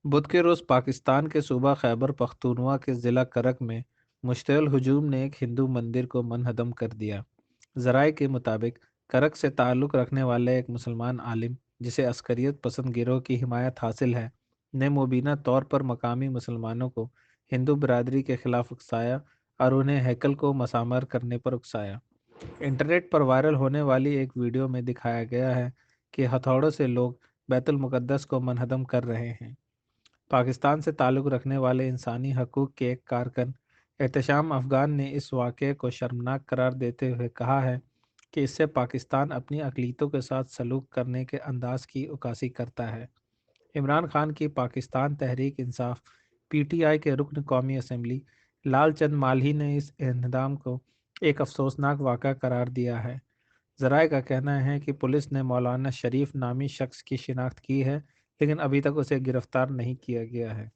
بدھ کے روز پاکستان کے صوبہ خیبر پختونخوا کے ضلع کرک میں مشتعل ہجوم نے ایک ہندو مندر کو منہدم کر دیا۔ ذرائع کے مطابق کرک سے تعلق رکھنے والے ایک مسلمان عالم جسے عسکریت پسند گروہ کی حمایت حاصل ہے نے مبینہ طور پر مقامی مسلمانوں کو ہندو برادری کے خلاف اکسایا اور انہیں ہیکل کو مسامر کرنے پر اکسایا۔ انٹرنیٹ پر وائرل ہونے والی ایک ویڈیو میں دکھایا گیا ہے کہ ہتھوڑوں سے لوگ بیت المقدس کو منہدم کر رہے ہیں۔ پاکستان سے تعلق رکھنے والے انسانی حقوق کے ایک کارکن احتشام افغان نے اس واقعے کو شرمناک قرار دیتے ہوئے کہا ہے کہ اس سے پاکستان اپنی اقلیتوں کے ساتھ سلوک کرنے کے انداز کی عکاسی کرتا ہے۔ عمران خان کی Pakistan Tehreek Insaf P T I کے رکن قومی اسمبلی لال چند مالہی نے اس انہدام کو ایک افسوسناک واقعہ قرار دیا ہے۔ ذرائع کا کہنا ہے کہ پولیس نے مولانا شریف نامی شخص کی شناخت کی ہے لیکن ابھی تک اسے گرفتار نہیں کیا گیا ہے۔